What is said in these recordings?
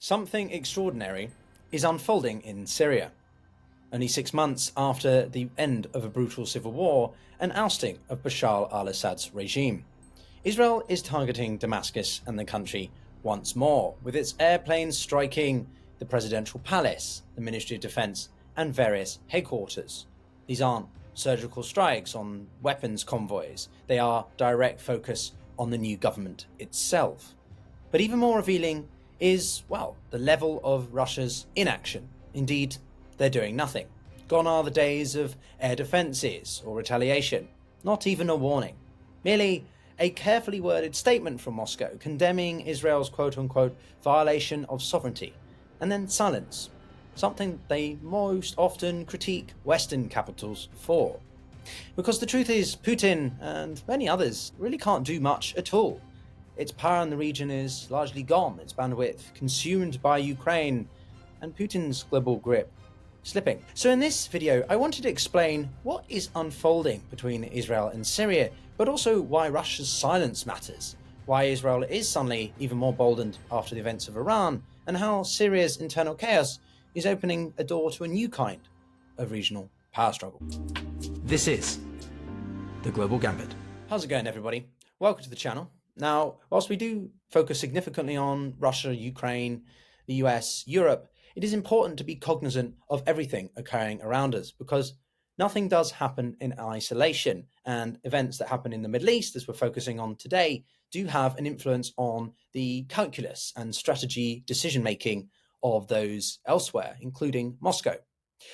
Something extraordinary is unfolding in Syria. Only 6 months after the end of a brutal civil war and ousting of Bashar al-Assad's regime, Israel is targeting Damascus and the country once more, with its airplanes striking the presidential palace, the Ministry of Defense, and various headquarters. These aren't surgical strikes on weapons convoys, they are direct focus on the new government itself. But even more revealing is, well, the level of Russia's inaction. Indeed, they're doing nothing. Gone are the days of air defences or retaliation, not even a warning. Merely a carefully worded statement from Moscow condemning Israel's quote-unquote violation of sovereignty, and then silence, something they most often critique Western capitals for. Because the truth is, Putin and many others really can't do much at all. Its power in the region is largely gone, its bandwidth consumed by Ukraine, and Putin's global grip slipping. So in this video, I wanted to explain what is unfolding between Israel and Syria, but also why Russia's silence matters, why Israel is suddenly even more boldened after the events of Iran, and how Syria's internal chaos is opening a door to a new kind of regional power struggle. This is the Global Gambit. How's it going, everybody? Welcome to the channel. Now, whilst we do focus significantly on Russia, Ukraine, the US, Europe, it is important to be cognizant of everything occurring around us, because nothing does happen in isolation, and events that happen in the Middle East, as we're focusing on today, do have an influence on the calculus and strategy decision-making of those elsewhere, including Moscow.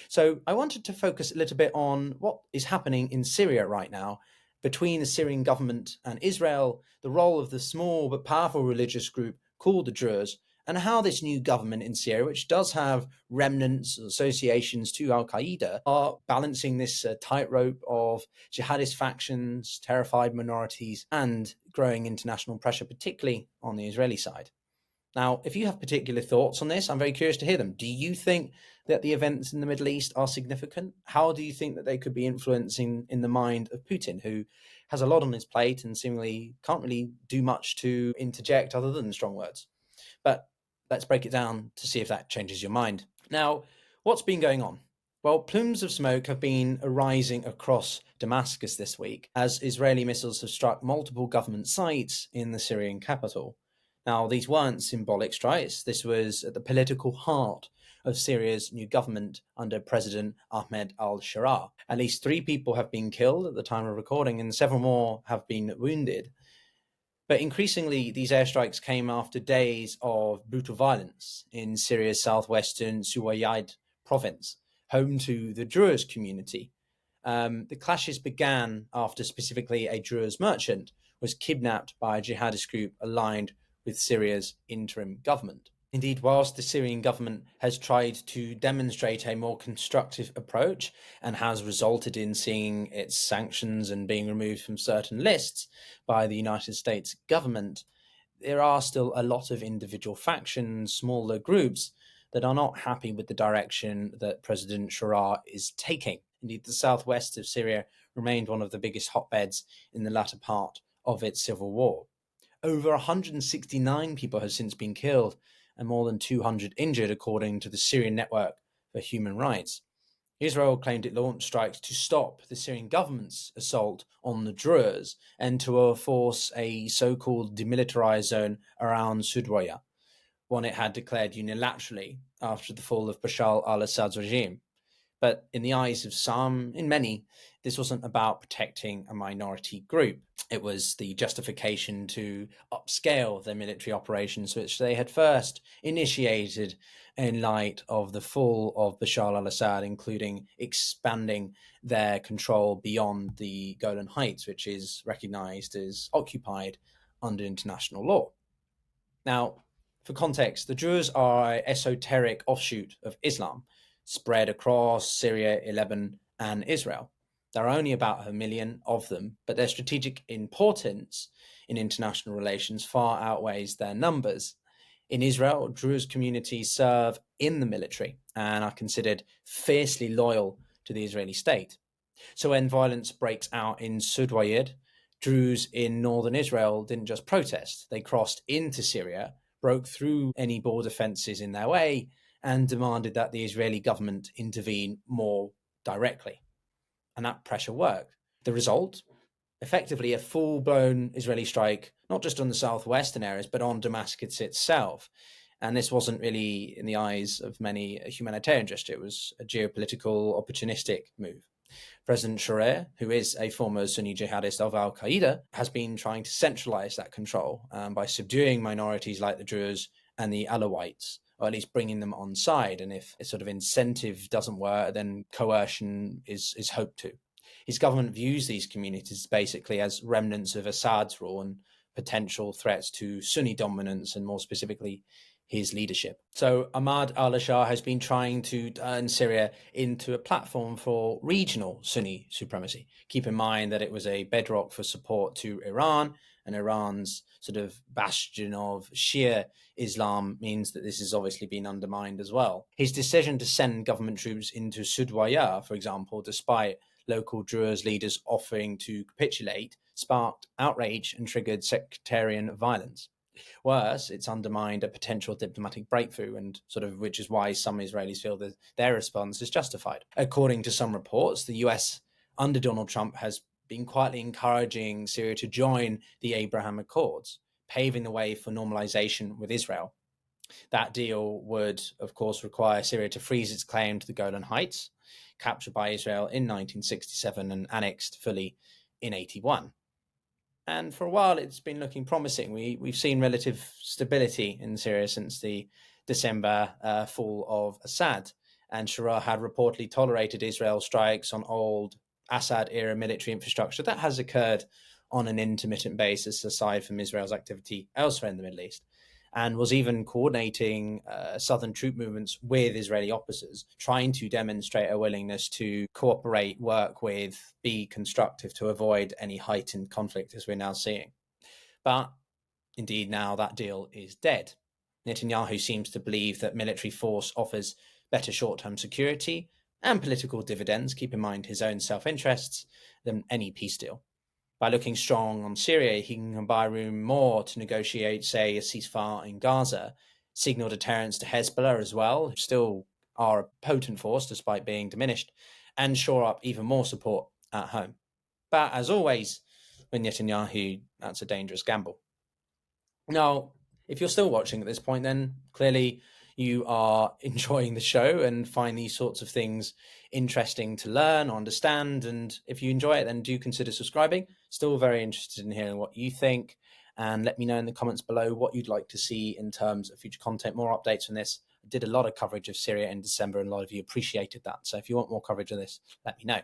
So I wanted to focus a little bit on what is happening in Syria right now, between the Syrian government and Israel, the role of the small but powerful religious group called the Druze, and how this new government in Syria, which does have remnants, associations to al-Qaeda, are balancing this tightrope of jihadist factions, terrified minorities, and growing international pressure, particularly on the Israeli side. Now, if you have particular thoughts on this, I'm very curious to hear them. Do you think that the events in the Middle East are significant? How do you think that they could be influencing in the mind of Putin, who has a lot on his plate and seemingly can't really do much to interject other than strong words? But let's break it down to see if that changes your mind. Now, what's been going on? Well, plumes of smoke have been arising across Damascus this week as Israeli missiles have struck multiple government sites in the Syrian capital. Now, these weren't symbolic strikes. This was at the political heart of Syria's new government under President Ahmed al-Sharaa. At least 3 people have been killed at the time of recording, and several more have been wounded. But increasingly, these airstrikes came after days of brutal violence in Syria's southwestern Suwayda province, home to the Druze community. The clashes began after specifically a Druze merchant was kidnapped by a jihadist group aligned with Syria's interim government. Indeed, whilst the Syrian government has tried to demonstrate a more constructive approach and has resulted in seeing its sanctions and being removed from certain lists by the United States government, there are still a lot of individual factions, smaller groups, that are not happy with the direction that President Sharaa is taking. Indeed, the southwest of Syria remained one of the biggest hotbeds in the latter part of its civil war. Over 169 people have since been killed and more than 200 injured, according to the Syrian Network for Human Rights. Israel claimed it launched strikes to stop the Syrian government's assault on the Druze and to force a so-called demilitarized zone around Suwayda, one it had declared unilaterally after the fall of Bashar al-Assad's regime. But in the eyes of some, in many, this wasn't about protecting a minority group. It was the justification to upscale their military operations, which they had first initiated in light of the fall of Bashar al-Assad, including expanding their control beyond the Golan Heights, which is recognized as occupied under international law. Now, for context, the Druze are an esoteric offshoot of Islam, spread across Syria, Lebanon, and Israel. There are only about 1 million of them, but their strategic importance in international relations far outweighs their numbers. In Israel, Druze communities serve in the military and are considered fiercely loyal to the Israeli state. So when violence breaks out in Suwayda, Druze in northern Israel didn't just protest, they crossed into Syria, broke through any border fences in their way and demanded that the Israeli government intervene more directly. And that pressure worked. The result? Effectively a full-blown Israeli strike, not just on the southwestern areas, but on Damascus itself. And this wasn't really, in the eyes of many, a humanitarian gesture. It was a geopolitical, opportunistic move. President Sharia, who is a former Sunni jihadist of al-Qaeda, has been trying to centralize that control by subduing minorities like the Druze and the Alawites, or at least bringing them on side. And if a sort of incentive doesn't work, then coercion is hoped to. His government views these communities basically as remnants of Assad's rule and potential threats to Sunni dominance, and more specifically, his leadership. So Ahmad al-Shah has been trying to turn Syria into a platform for regional Sunni supremacy. Keep in mind that it was a bedrock for support to Iran, and Iran's sort of bastion of Shia Islam means that this has obviously been undermined as well. His decision to send government troops into Suwayda, for example, despite local Druze leaders offering to capitulate, sparked outrage and triggered sectarian violence. Worse, it's undermined a potential diplomatic breakthrough, and which is why some Israelis feel that their response is justified. According to some reports, the US under Donald Trump has been quietly encouraging Syria to join the Abraham Accords, paving the way for normalization with Israel. That deal would, of course, require Syria to freeze its claim to the Golan Heights, captured by Israel in 1967 and annexed fully in 1981. And for a while, it's been looking promising. We've seen relative stability in Syria since the December fall of Assad. And Sharia had reportedly tolerated Israel strikes on old Assad-era military infrastructure. That has occurred on an intermittent basis, aside from Israel's activity elsewhere in the Middle East, and was even coordinating southern troop movements with Israeli officers, trying to demonstrate a willingness to cooperate, work with, be constructive to avoid any heightened conflict as we're now seeing. But indeed, now that deal is dead. Netanyahu seems to believe that military force offers better short-term security and political dividends, keep in mind his own self-interests, than any peace deal. By looking strong on Syria, he can buy room more to negotiate, say, a ceasefire in Gaza, signal deterrence to Hezbollah as well, who still are a potent force despite being diminished, and shore up even more support at home. But as always, with Netanyahu, that's a dangerous gamble. Now, if you're still watching at this point, then clearly you are enjoying the show and find these sorts of things interesting to learn or understand. And if you enjoy it, then do consider subscribing. Still very interested in hearing what you think. And let me know in the comments below what you'd like to see in terms of future content, more updates on this. I did a lot of coverage of Syria in December, and a lot of you appreciated that. So if you want more coverage of this, let me know.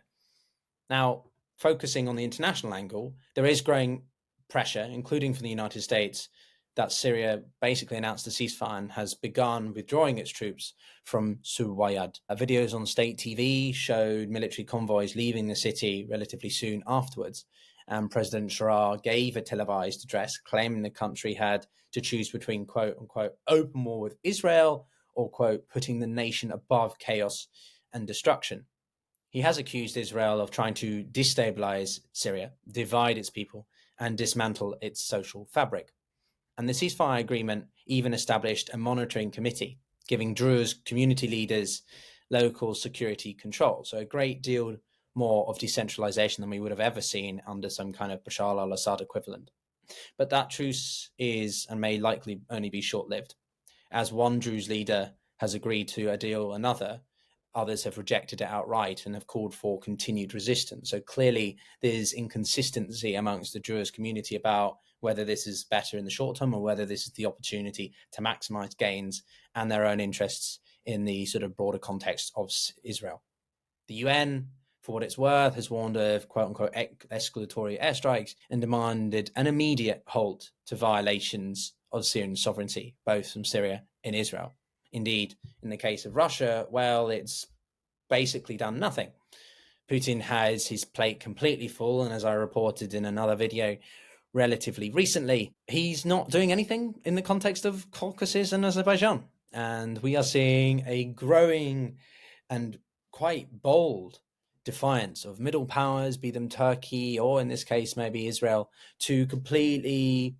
Now, focusing on the international angle, there is growing pressure, including from the United States, that Syria basically announced a ceasefire and has begun withdrawing its troops from Suwayda. Videos on state TV showed military convoys leaving the city relatively soon afterwards, and President Sharia gave a televised address claiming the country had to choose between, quote unquote, open war with Israel or, quote, putting the nation above chaos and destruction. He has accused Israel of trying to destabilize Syria, divide its people, and dismantle its social fabric. And the ceasefire agreement even established a monitoring committee, giving Druze community leaders local security control. So a great deal more of decentralization than we would have ever seen under some kind of Bashar al-Assad equivalent. But that truce is and may likely only be short-lived. As one Druze leader has agreed to a deal another, others have rejected it outright and have called for continued resistance. So clearly there's inconsistency amongst the Druze community about whether this is better in the short term or whether this is the opportunity to maximize gains and their own interests in the sort of broader context of Israel. The UN, for what it's worth, has warned of quote-unquote escalatory airstrikes and demanded an immediate halt to violations of Syrian sovereignty, both from Syria and Israel. Indeed, in the case of Russia, well, it's basically done nothing. Putin has his plate completely full, and as I reported in another video relatively recently, he's not doing anything in the context of Caucasus and Azerbaijan. And we are seeing a growing and quite bold defiance of middle powers, be them Turkey or in this case maybe Israel, to completely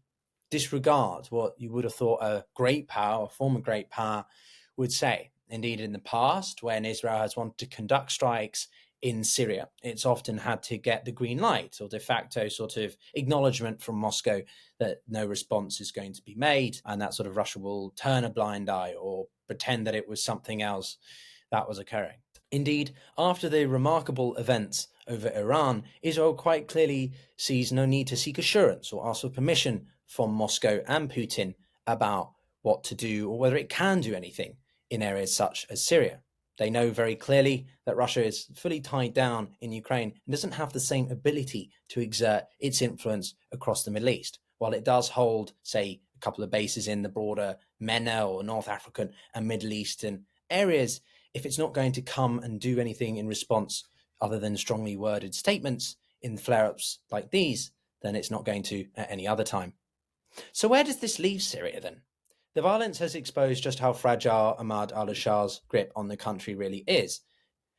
disregard what you would have thought a great power, a former great power, would say. Indeed, in the past, when Israel has wanted to conduct strikes in Syria, it's often had to get the green light or de facto sort of acknowledgement from Moscow that no response is going to be made, and that sort of Russia will turn a blind eye or pretend that it was something else that was occurring. Indeed, after the remarkable events over Iran, Israel quite clearly sees no need to seek assurance or ask for permission from Moscow and Putin about what to do or whether it can do anything in areas such as Syria. They know very clearly that Russia is fully tied down in Ukraine and doesn't have the same ability to exert its influence across the Middle East. While it does hold, say, a couple of bases in the broader MENA or North African and Middle Eastern areas, if it's not going to come and do anything in response other than strongly worded statements in flare-ups like these, then it's not going to at any other time. So where does this leave Syria then? The violence has exposed just how fragile Ahmad al-Shah's grip on the country really is.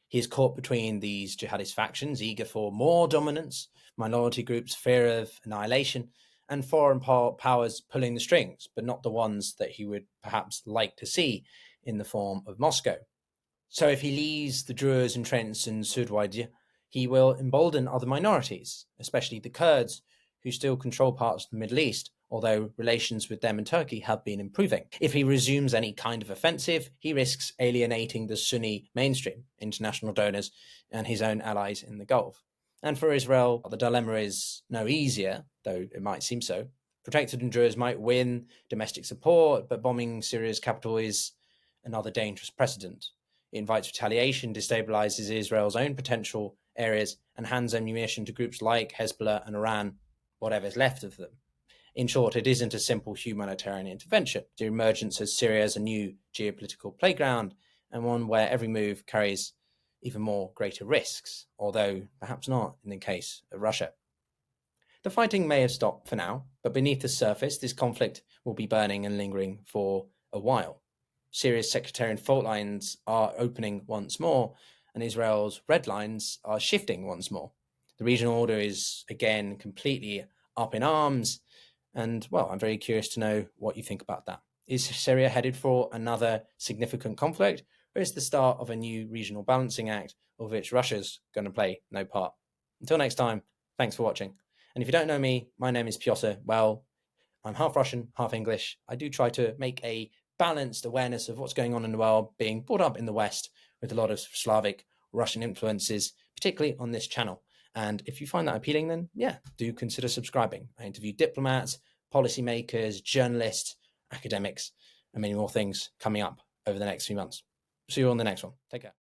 He is caught between these jihadist factions eager for more dominance, minority groups' fear of annihilation, and foreign powers pulling the strings, but not the ones that he would perhaps like to see in the form of Moscow. So if he leaves the Druze entrenched in Suwayda, he will embolden other minorities, especially the Kurds, who still control parts of the Middle East, although relations with them and Turkey have been improving. If he resumes any kind of offensive, he risks alienating the Sunni mainstream, international donors, and his own allies in the Gulf. And for Israel, the dilemma is no easier, though it might seem so. Protected and Druze might win domestic support, but bombing Syria's capital is another dangerous precedent. It invites retaliation, destabilizes Israel's own potential areas, and hands ammunition to groups like Hezbollah and Iran, whatever's left of them. In short, it isn't a simple humanitarian intervention. The emergence of Syria as a new geopolitical playground, and one where every move carries even more greater risks, although perhaps not in the case of Russia. The fighting may have stopped for now, but beneath the surface, this conflict will be burning and lingering for a while. Syria's sectarian fault lines are opening once more, and Israel's red lines are shifting once more. The regional order is again completely up in arms, and well, I'm very curious to know what you think about that. Is Syria headed for another significant conflict, or is the start of a new regional balancing act of which Russia's going to play no part? Until next time, thanks for watching. And if you don't know me, my name is Pyotr. Well, I'm half Russian, half English. I do try to make a balanced awareness of what's going on in the world, being brought up in the West with a lot of Slavic Russian influences, particularly on this channel. And if you find that appealing, then yeah, do consider subscribing. I interview diplomats, policymakers, journalists, academics, and many more things coming up over the next few months. See you on the next one. Take care.